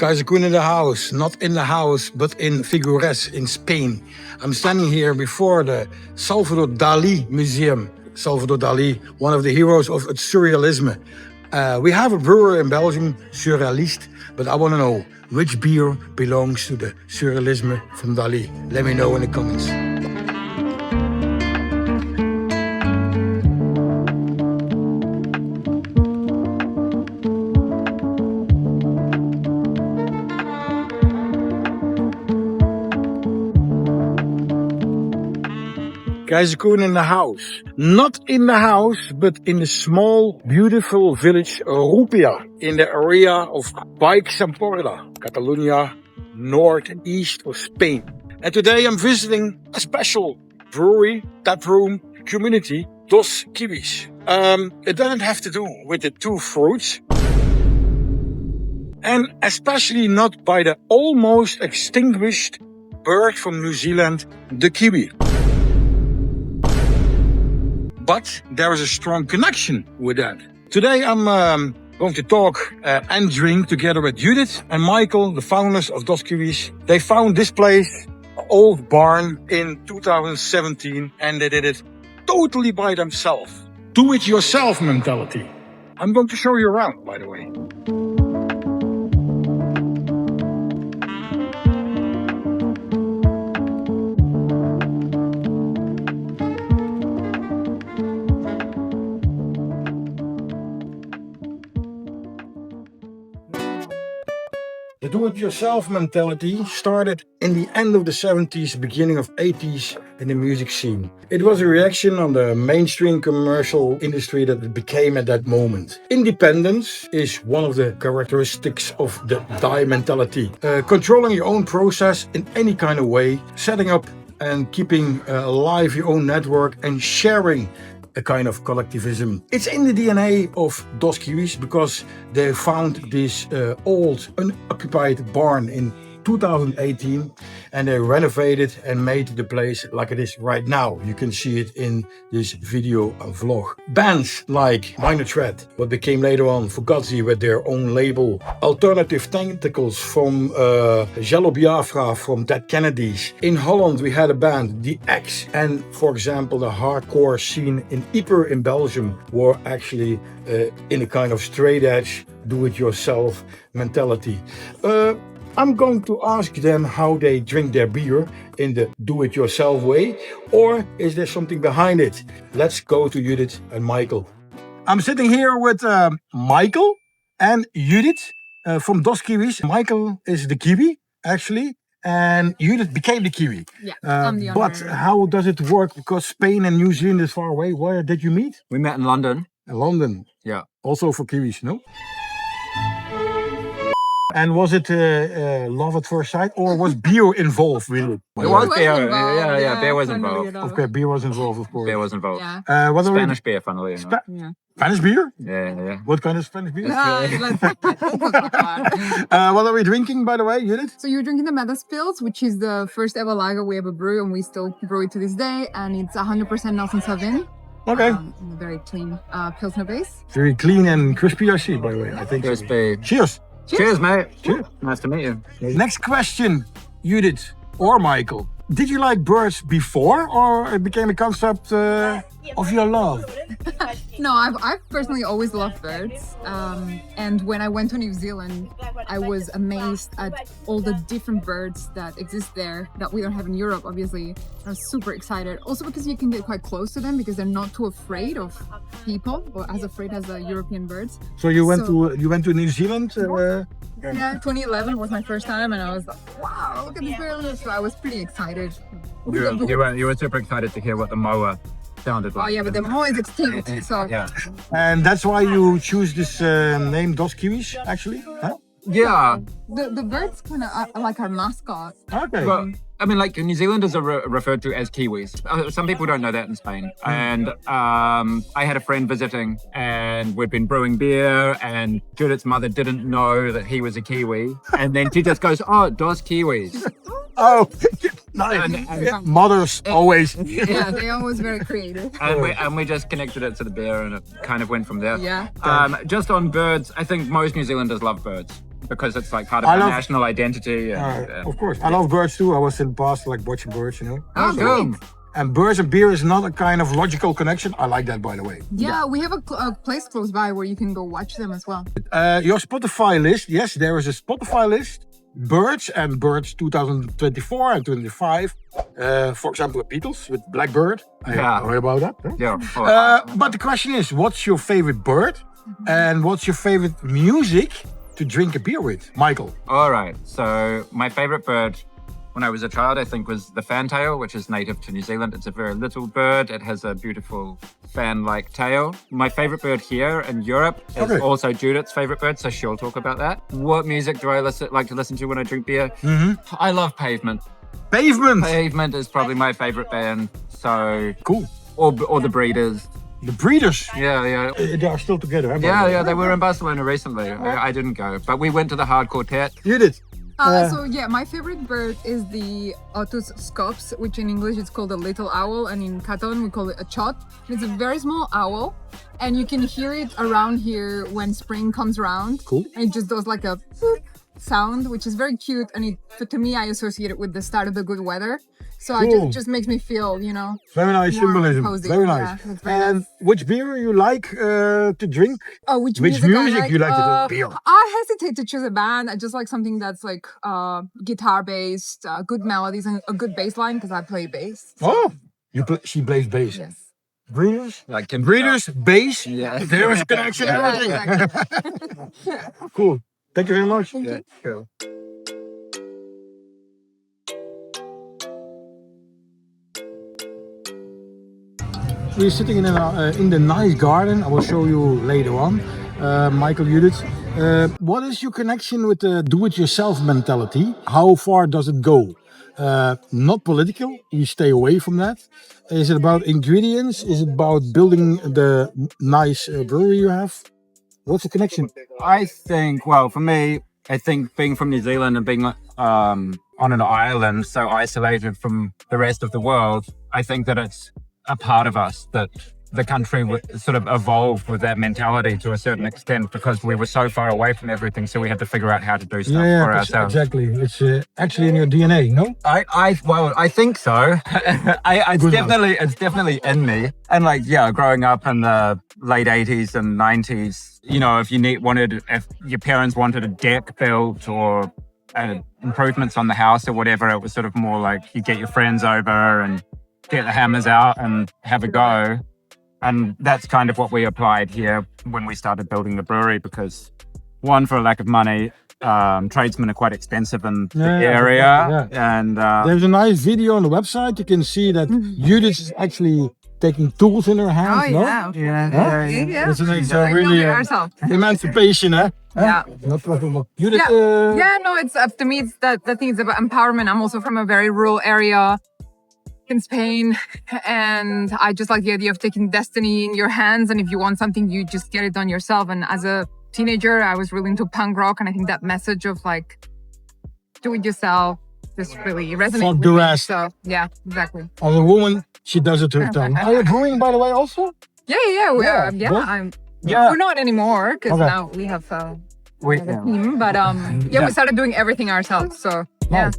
KaiserKoen in the house, not in the house, but in Figueres in Spain. I'm standing here before the Salvador Dali Museum. Salvador Dali, one of the heroes of surrealism. We have a brewer in Belgium, Surrealist, but I want to know which beer belongs to the surrealism from Dali. Let me know in the comments. KaiserKoen in the house. Not in the house, but in the small, beautiful village Rupia in the area of Baix-Ampolla, Catalunya, north and east of Spain. And today I'm visiting a special brewery, tap room, community, DOSKIWIS. It doesn't have to do with the two fruits. And especially not by the almost extinguished bird from New Zealand, the kiwi. But there is a strong connection with that. Today I'm going to talk and drink together with Judit and Michael, the founders of DOSKIWIS. They found this place, an old barn, in 2017, and they did it totally by themselves. Do-it-yourself mentality. I'm going to show you around, by the way. The do-it-yourself mentality started in the end of the 70s, beginning of 80s in the music scene. It was a reaction on the mainstream commercial industry that it became at that moment. Independence is one of the characteristics of the die mentality. Controlling your own process in any kind of way, setting up and keeping alive your own network and sharing a kind of collectivism. It's in the DNA of DOSKIWIS because they found this old unoccupied barn in 2018 and they renovated and made the place like it is right now. You can see it in this video vlog. Bands like Minor Threat, what became later on Fugazi with their own label, Alternative Tentacles from Jello Biafra from Dead Kennedys. In Holland we had a band, The X, and for example the hardcore scene in Yper in Belgium were actually in a kind of straight edge do-it-yourself mentality. I'm going to ask them how they drink their beer in the do-it-yourself way, or is there something behind it? Let's go to Judit and Michael. I'm sitting here with Michael and Judit from DOSKIWIS. Michael is the Kiwi, actually, and Judit became the Kiwi. Yeah, I'm the but how does it work? Because Spain and New Zealand is far away. Where did you meet? We met in London. In London? Yeah. Also for Kiwis, no? And was it love at first sight, or was beer involved really? It was beer. Involved, Yeah, beer was funnily involved. enough. Okay, beer was involved, of course. Beer was involved. Yeah. What are Spanish beer, funnily enough. Spanish beer? Yeah. What kind of Spanish beer? Yeah. What are we drinking, by the way, Judit? So you're drinking the Medaspils, which is the first ever lager we ever brew, and we still brew it to this day. And it's 100% Nelson Sauvin. Okay. Very clean Pilsner base. Very clean and crispy, I see, by the way. I think. Crispy. Cheers. Cheers, mate. Cheers. Nice to meet you. Next question, Judit or Michael. Did you like birds before, or it became a concept of your love? No, I've personally always loved birds. And when I went to New Zealand, I was amazed at all the different birds that exist there that we don't have in Europe, obviously. I was super excited. Also because you can get quite close to them because they're not too afraid of people, or as afraid as the European birds. So you went to New Zealand? Yeah, 2011 was my first time, and I was like, wow, look at these birds. So I was pretty excited. You were super excited to hear what the moa sounded like. Oh yeah, but they're always extinct. So Yeah. And that's why you choose this name DOSKIWIS, actually? Huh? Yeah. the birds kind of are like our mascot. Okay. But I mean, like, New Zealanders are referred to as Kiwis. Some people don't know that in Spain. And I had a friend visiting, and we'd been brewing beer, and Judith's mother didn't know that he was a Kiwi. And then she just goes, "Oh, DOSKIWIS." Oh, nice. Mothers always. Yeah, they're always very creative. And we just connected it to the beer, and it kind of went from there. Yeah. Just on birds, I think most New Zealanders love birds. because it's like part of our national identity. And, of course, I love birds too. I was in the past like watching birds, you know. Oh, great. And birds and beer is not a kind of logical connection. I like that, by the way. Yeah, we have a place close by where you can go watch them as well. Your Spotify list, yes, there is a Spotify list. Birds and Birds 2024 and 25. For example, the Beatles with Blackbird. I heard about that. Huh? Yeah. But the question is, what's your favorite bird? And what's your favorite music to drink a beer with? Michael. All right. So my favorite bird when I was a child, I think, was the fantail, which is native to New Zealand. It's a very little bird. It has a beautiful fan-like tail. My favorite bird here in Europe is also Judith's favorite bird, so she'll talk about that. What music do I like to listen to when I drink beer? I love Pavement. Pavement! Pavement is probably my favorite band. So cool. Or the Breeders. The Breeders? Yeah. They are still together, huh? Yeah, they were in Barcelona recently. I didn't go, but we went to the Hard Quartet. You did? So yeah, my favorite bird is the Otus scops, which in English it's called a little owl, and in Catalan we call it a chot. It's a very small owl, and you can hear it around here when spring comes around. Cool. And it just does like a sound, which is very cute, and to me I associate it with the start of the good weather. So it just makes me feel, you know, very nice symbolism. Cozy. Very nice. Yeah, very and nice. Which beer you like to drink? Oh, which music you like to drink? Beer. I hesitate to choose a band. I just like something that's like guitar based, good melodies and a good bass line because I play bass. Oh, she plays bass. Yes. Breeders? Like Breeders, bass. Yeah. There is a connection. Yeah, exactly. Cool. Thank you very much. Thank you. Cool. We're sitting in the nice garden. I will show you later on. Michael, Judith, what is your connection with the do-it-yourself mentality? How far does it go? Not political. You stay away from that. Is it about ingredients? Is it about building the nice brewery you have? What's the connection? I think, well, for me, I think being from New Zealand and being on an island so isolated from the rest of the world, I think that it's a part of us that the country sort of evolved with that mentality to a certain extent because we were so far away from everything, so we had to figure out how to do stuff for ourselves. Exactly. It's actually in your DNA, no? I think so. It's definitely in me. And growing up in the late 80s and 90s, you know, if your parents wanted a deck built or improvements on the house or whatever, it was sort of more like you get your friends over and get the hammers out and have a go. And that's kind of what we applied here when we started building the brewery because, one, for a lack of money, tradesmen are quite expensive in the area. And there's a nice video on the website. You can see that Judith is actually taking tools in her hands. Yeah. It's really emancipation, eh? Yeah. Not problem. Judith, it's to me. It's that thing is about empowerment. I'm also from a very rural area in Spain, and I just like the idea of taking destiny in your hands, and if you want something you just get it done yourself. And as a teenager I was really into punk rock, and I think that message of like do it yourself just really resonates fuck with the me. rest. So yeah, exactly. As a woman, she does it to her tongue. Are you brewing, by the way, also? We're not anymore because now we have a team, but we started doing everything ourselves, so yeah.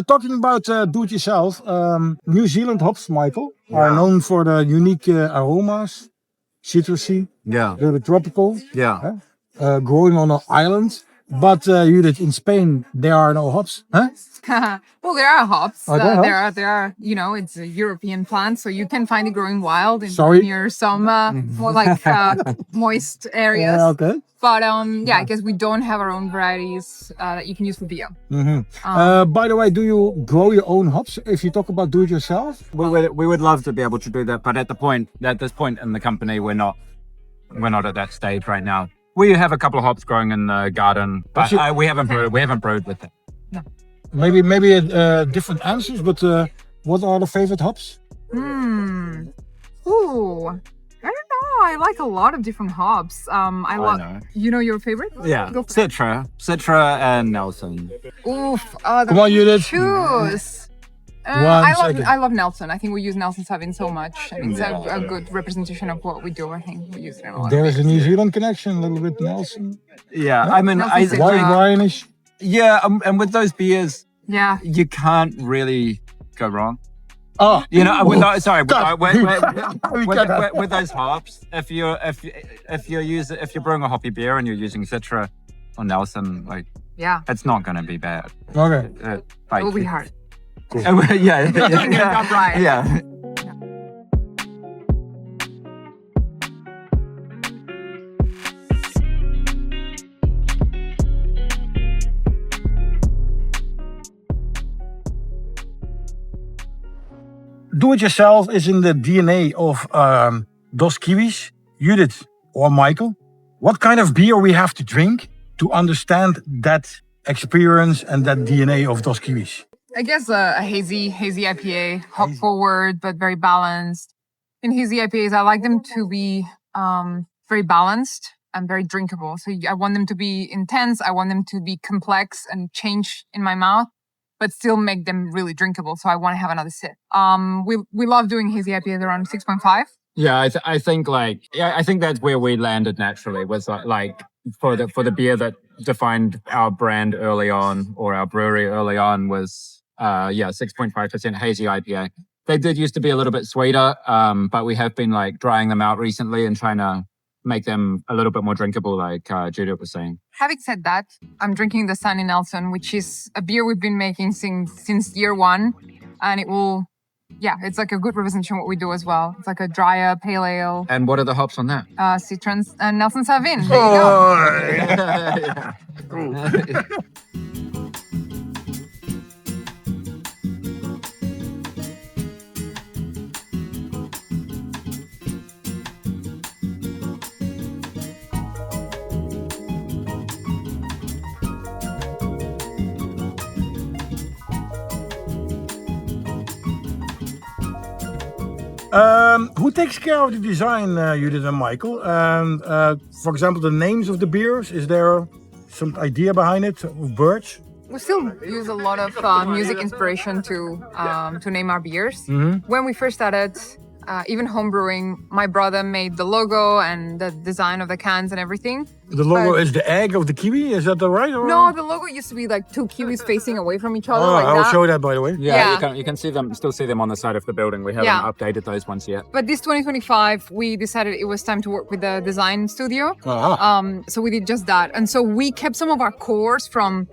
Talking about do-it-yourself, New Zealand hops, Michael, are known for the unique aromas, citrusy, a little bit tropical, growing on an island. But Judith, in Spain, there are no hops, huh? Well, there are hops. There are There are. You know, it's a European plant, so you can find it growing wild near some more like moist areas. Yeah, okay. But I guess we don't have our own varieties that you can use for beer. By the way, do you grow your own hops? If you talk about do-it-yourself, we would love to be able to do that, but at this point in the company, we're not at that stage right now. We have a couple of hops growing in the garden, but we haven't brewed with it. No. Maybe different answers, but what are the favorite hops? Ooh, I don't know. I like a lot of different hops. I love. know. You know your favorite? Yeah, Go for it. Citra and Nelson. Oof. Come on, Judit. Choose. Second. I love Nelson. I think we use Nelson Savin so much. And it's Yeah. a good representation of what we do. I think we use it in a lot. There is a New Zealand connection, a little bit Nelson. Yeah, I mean, Nelson Citra. White Brianish. yeah, and with those beers, Yeah. you can't really go wrong. Oh, You know, with those, sorry, God. with those hops, if you're brewing a hoppy beer and you're using Citra or Nelson, like Yeah. it's not going to be bad. okay. Like, It will be hard. yeah, Doing your job right. yeah. Do-it-yourself is in the DNA of DOSKIWIS. Judit or Michael, what kind of beer we have to drink to understand that experience and that DNA of DOSKIWIS? I guess a hazy IPA, hop forward but very balanced. In hazy IPAs, I like them to be very balanced and very drinkable. So I want them to be intense. I want them to be complex and change in my mouth, but still make them really drinkable. So I want to have another sip. We love doing hazy IPAs around 6.5. Yeah, I think I think that's where we landed naturally, was like for the beer that defined our brand early on, or our brewery early on, was 6.5% hazy IPA. They did used to be a little bit sweeter, but we have been like drying them out recently and trying to make them a little bit more drinkable, like Judit was saying. Having said that, I'm drinking the Sunny Nelson, which is a beer we've been making since year one, and it's like a good representation of what we do as well. It's like a drier pale ale, And what are the hops on that? citrons, and Nelson Savin. There you go. Yeah. Who takes care of the design, Judit and Michael? And for example, the names of the beers, is there some idea behind it of birds? We still use a lot of music inspiration to name our beers. When we first started, even homebrewing, my brother made the logo and the design of the cans and everything. The logo But- is the egg of the kiwi, is that the right? Or? No, the logo used to be like two kiwis facing away from each other, Oh, like I'll that. show that, by the way. Yeah. You can still see them on the side of the building. We haven't Yeah. updated those ones yet. But this 2025, we decided it was time to work with the design studio. So we did just that. And so we kept some of our cores from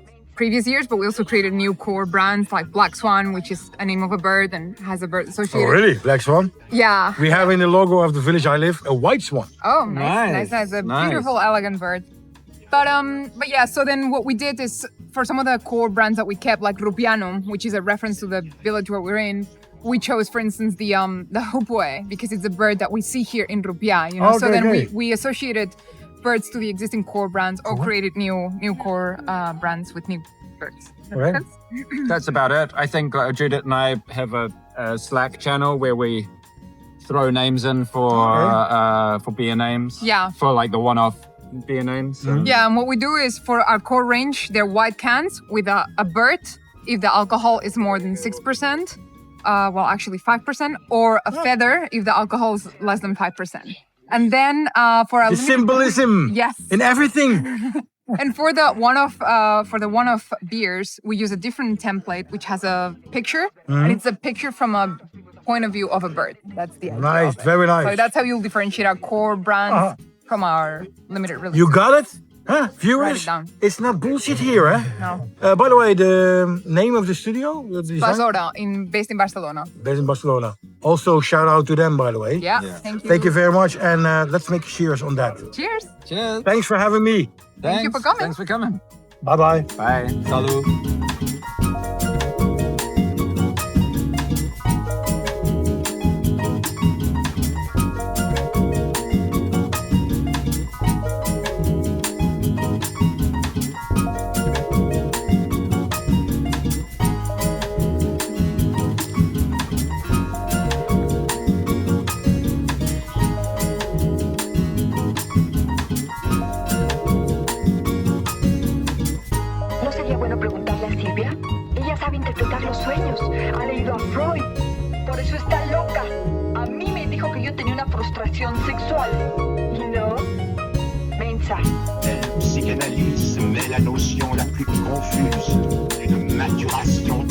previous years, but we also created new core brands like Black Swan, which is a name of a bird and has a bird Oh, associated. really? Black Swan? Yeah. We have in the logo of the village I live a white swan. Oh, nice. Nice, A nice. beautiful, elegant bird. But yeah, so then what we did is for some of the core brands that we kept, like Rupiano, which is a reference to the village where we're in, we chose, for instance, the hupue, because it's a bird that we see here in Rupia, you know. So Okay, then great. we associated birds to the existing core brands or created new core brands with new birds. Does that make Right. sense? That's about it. I think Judit and I have a Slack channel where we throw names in for beer names. Yeah. For like the one-off beer names. So. Yeah, and what we do is for our core range, they're white cans with a bird if the alcohol is more than 6%, actually 5%, or a feather if the alcohol is less than 5%. And then for our The symbolism Yes. in everything. And for the one-off beers, we use a different template which has a picture, and it's a picture from a point of view of a bird. That's the idea. Nice, of it. very nice. So that's how you'll differentiate our core brands from our limited release. You got it? Huh? Write Viewers? it down. It's not bullshit here, eh? No. By the way, the name of the studio? The design? Basora, based in Barcelona. Based in Barcelona. Also, shout out to them, by the way. Yeah. Thank you. Thank you very much, and let's make cheers on that. Cheers. Cheers. Thanks for having me. Thank you for coming. Thanks for coming. Bye-bye. Bye. Salut. Ha leído a Freud. Por eso está loca. A mí me dijo que yo tenía una frustración sexual. Y no. Mensa. Psychanalyse met la notion la plus confuse d'une maturation